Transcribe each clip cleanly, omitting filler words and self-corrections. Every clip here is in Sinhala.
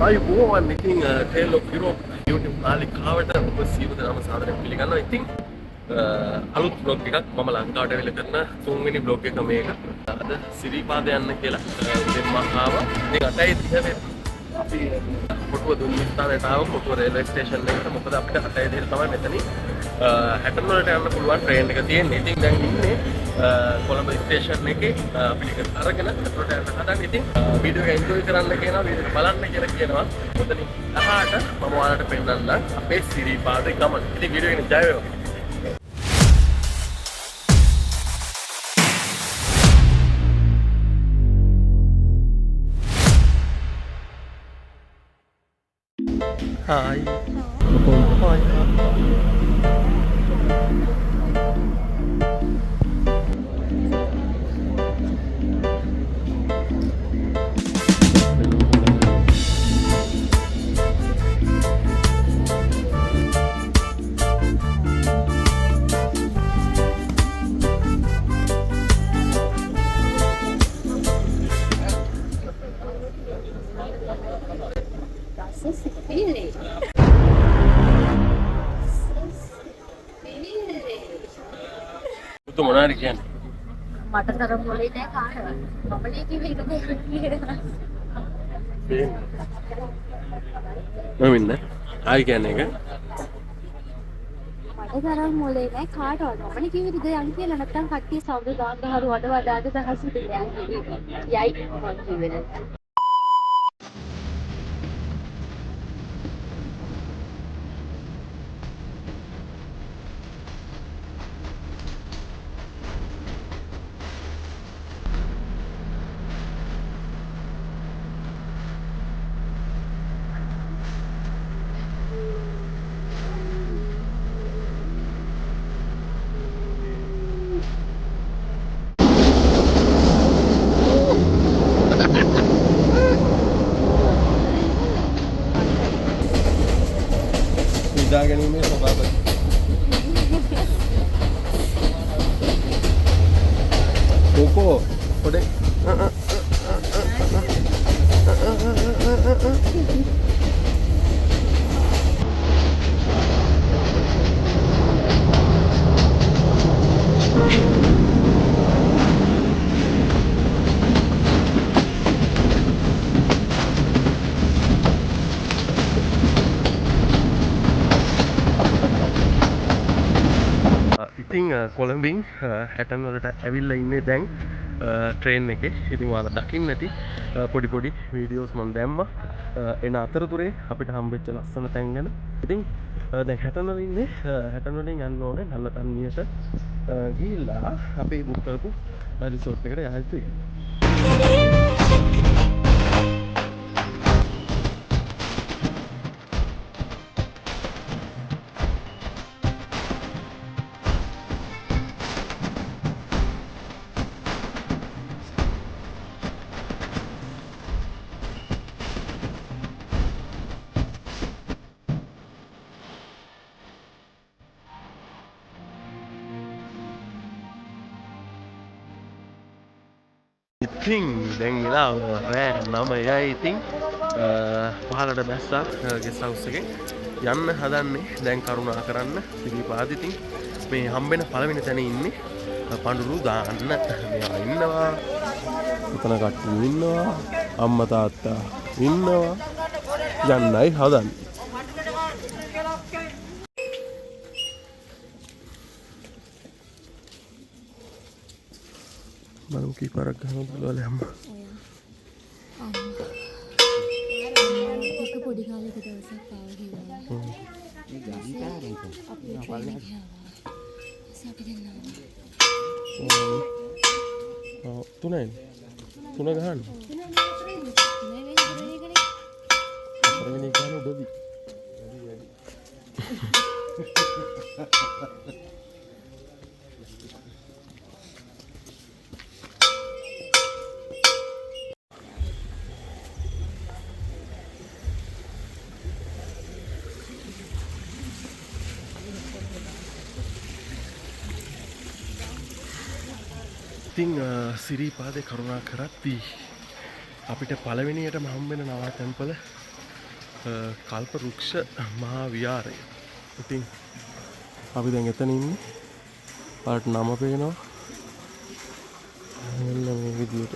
අයිබෝවන් ඉතින් ටේල් ඔෆ් යුරෝප් YouTube නාලිකාවට ඔබ සියලු දෙනාම සාදරයෙන් පිළිගන්නවා. ඉතින් අලුත් බ්ලොග් එකක් මම ලංකාවට ඇවිල්ලා කරන තුන්වෙනි බ්ලොග් එක මේක. අද සිරිපාද යන්න කියලා දෙම්ම ආවා. ඉතින් 8:30 වෙනි අපි කොටුව දුම්රිස්ථානයට ආව. කොටුව රේල්වේ ස්ටේෂන් එකට. මොකද අපිට 8:30 තමයි මෙතනින් හැටන් වලට යන්න පුළුවන් ට්‍රේන් එක තියෙන්නේ. ඉතින් දැන් ඉන්නේ කොළඹ ස්ටේෂන් එකේ අපිට අරගෙන මෙට්‍රෝට යන්න හදන්නේ. ඉතින් වීඩියෝ එක එන්ජොයි කරන්න කියනවා, වීඩියෝ එක බලන්න කියලා කියනවා. මොතනින් අහාට මම ඔයාලට පෙන්නන්න අපේ සිරිපාදේ ගමන. ඉතින් වීඩියෝ එක ජය වේවා. Hi. Hi. Itu menarik kan? මට තරම් මොලේ නැහැ කාටවත්. මමනේ කිව්වේ ඒක දෙයක් කියලා. මමින්ද? ආයි කියන්නේ එක? මට තරම් මොලේ නැහැ කාටවත්. මමනේ කිව්වේ දෙයක් කියලා. නැත්තම් කට්ටිය සවුද ගාන ගහරු වඩ වඩාද දහස් දෙයක්. යයි මම කිව්වේ නැත්තම්. Tidak kan ini apa-apa. Koko, kodek. ඉතින් කොළඹින් හැටන් වලට ඇවිල්ලා ඉන්නේ දැන් ට්‍රේන් එකේ. ඉතින් ඔයාලා දකින්න ඇති පොඩි පොඩි වීඩියෝස් මම දැම්මා. එන අතරතුරේ අපිට හම්බෙච්ච ලස්සන තැන් ගැන. ඉතින් දැන් හැටන් වල ඉන්නේ. හැටන් වලින් යන්න ඕනේ නල්ලතන්නියට ගිහිල්ලා අපේ බුක් කරපු රිසෝට් එකට යන්න යුතුයි. ඉතින් දැන් වෙලාව රෑ 9යි. ඉතින් පහලට බැස්සා ගෙස්ට් හවුස් එකෙන් යන්න හදන්නේ. දැන් කරුණා කරන්න සිරිපාද. ඉතින් මේ හම්බෙන පළවෙනි තැන ඉන්නේ. පඳුරු දාන්න මෙයා ඉන්නවා. උතන කට්ටිය ඉන්නවා. අම්මා තාත්තා ඉන්නවා. යන්නයි හදන්නේ. Baru kiparak gahang dulu oleh amma. ඒක පොඩි කාලේ දවසක් ආවා කියලා. Ini jadi kan itu. අපි ට්‍රේන් එකේ ආවා. අපි දෙන්නා. Oh, tunai. Tunai gahan. Ini gahan udah di. ඉතින් සිරිපාදේ කරුණා කරද්දී අපිට පළවෙනියටම හම්බෙන නවාතැන්පල කල්ප රුක්ෂ මහා විහාරය. ඉතින් අපි දැන් එතන ඉන්නේ. පාට නම පේනවා. මෙන්න මේ විදියට.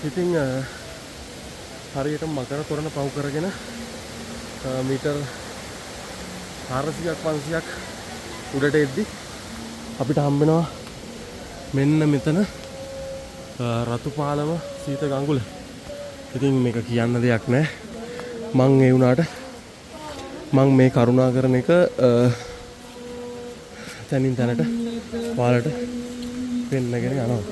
ඉතින් හරියට මකර තොරණ පහු කරගෙන මීටර් 400ක් 500ක් උඩට එද්දි අපිට හම්බෙනවා මෙන්න මෙතන රතුපාලම සීත ගඟුල. ඉතින් මේක කියන්න දෙයක් නැහැ. මං ඒ වුණාට මං මේ කරුණා කරන එක තනින් තැනට ඔයාලට පෙන්නගෙන යනවා.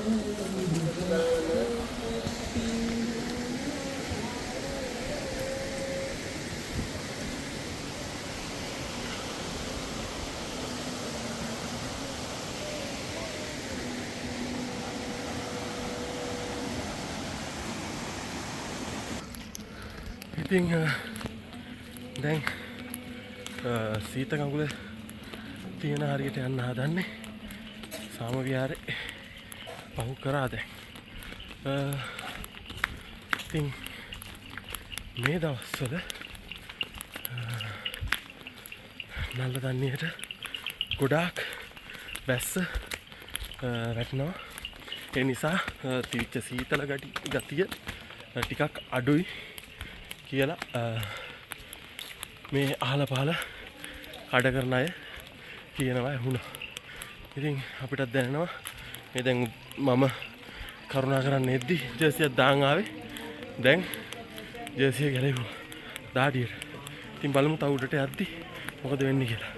ඉතින් දැන් සීත ගඟුල තියෙන හරියට යන්න හදන්නේ සාම විහාරේ පහු කරා දැන්. ඉතින් මේ දවස්වල නල්ල දන්නේට ගොඩාක් වැස්ස වැටෙනවා. ඒ නිසා තිවිච්ච සීතල ගතිය ටිකක් අඩුයි කියලා මේ අහල පහල කඩ කරන අය කියනවා වුණා. ඉතින් අපිටත් දැනෙනවා මේ දැන් මම කරුණා කරන්න එද්දි ජර්සියක් දාන් ආවේ. දැන් ජර්සිය ගැලෙවුවා දාඩියට. ඉතින් බලමු තව උඩට යද්දි මොකද වෙන්නේ කියලා.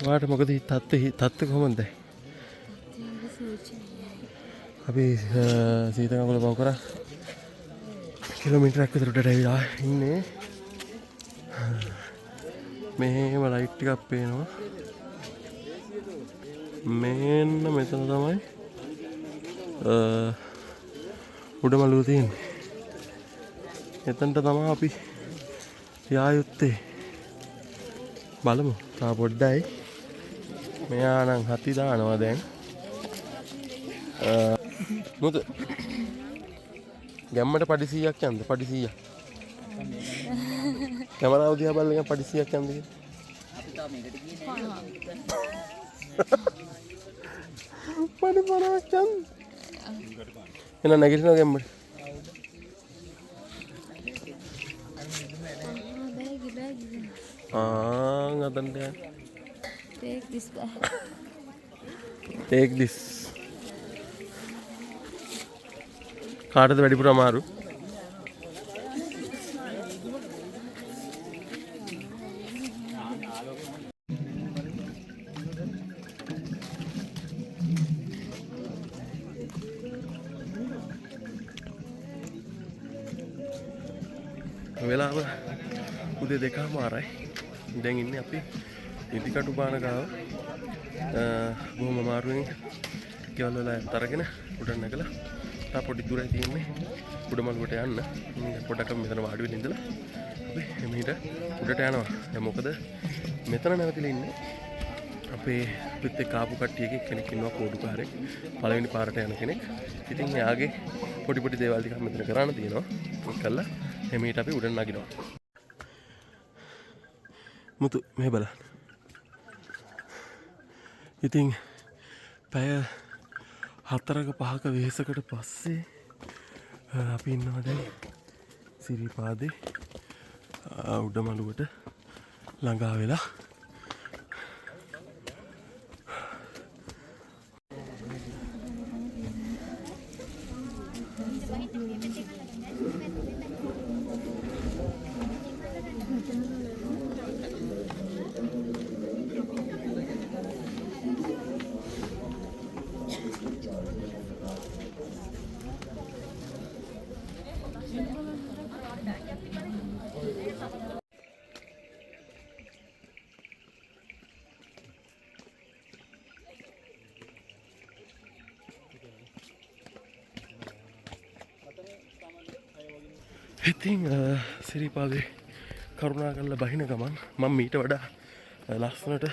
වාට මොකද තත්ත්වය කොහොමද? අපි සීත ගඟුල පහු කරා කිලෝමීටරයක් විතර උඩට ඇවිල්ලා ඉන්නේ. මෙහෙම ලයිට් ටිකක් පේනවා. මෙන්න මෙතන තමයි උඩමළුව තියෙන්නේ. එතනට තමයි අපි යා යුත්තේ. බලමු. තා පොඩ්ඩයි. මෙයා නම් හති දානවා දැන්. මොකද ගැම්මට පඩි 100ක් යන්ද? පඩි 100ක්. කැමරාව දිහා බලලා පඩි 100ක් යන්ද කියලා. අපි තාම මේකට ගියේ නෑ. පඩි 50ක් යන්ද? එන නැගිටිනවා ගැම්මට. Ngatain dia. Take this bag. Take this. කාටද වැඩිපුර අමාරු? වෙලාව උදේ 2:00යි. දැන් ඉන්නේ අපි ඉදිකටු බාන ගාව. බොහොම අමාරුවෙන් ගෙවල් වල අතරගෙන උඩ නැගලා තා පොඩි දුරයි තියෙන්නේ උඩමළුවට යන්න. පොඩ්ඩක් මෙතන වාඩි වෙලා ඉඳලා අපි එමෙහිට උඩට යනවා. දැන් මොකද මෙතන නැවතිලා ඉන්නේ අපේ පිට කාපු කට්ටියගේ කෙනෙක් ඉන්නවා කෝඩුකාරයෙක්. පළවෙනි පාරට යන කෙනෙක්. ඉතින් එයාගේ පොඩි පොඩි දේවල් ටිකක් මෙතන කරන්න තියෙනවා. ඒක කළා එමෙහිට අපි උඩ නගිනවා. මුතු මේ බලන්න. ඉතින් පැය 4ක 5ක වෙහෙසකට පස්සේ අපි ඉන්නවා දැන් සිරිපාදේ උඩමළුවට ළඟා වෙලා. ඉතින් සිරිපාදේ කරුණා කරලා බහින ගමන් මම මීට වඩා ලස්සනට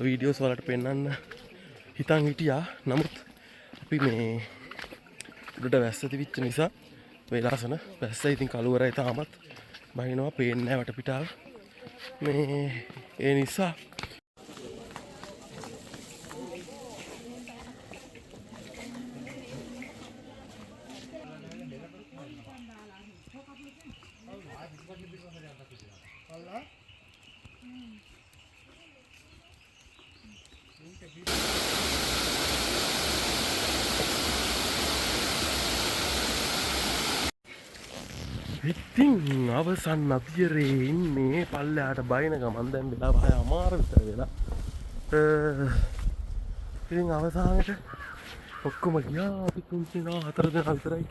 වීඩියෝස් වලට පෙන්වන්න හිතන් හිටියා. නමුත් අපි මේ උඩට වැස්ස තිබිච්ච නිසා වේලාසන වැස්ස ඉතින් කළුවරයි තාමත් බහිනවා පේන්නේ නැහැ වටපිටාව. මේ ඒ නිසා ඉතින් අවසන් අධියරේ ඉන්නේ පල්ලෙහාට බයින ගමන් දැන් වෙලාව 6:00 විතර වෙලා. ඉතින් අවසානට ඔක්කොම ගියා. අපි 3 දෙනා 4 දෙනා විතරයි.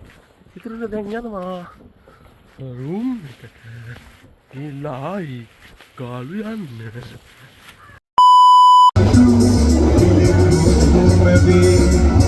ඉතින් දැන් යනවා රූම් එකට. ගිලායි ගාලු යන්න. Baby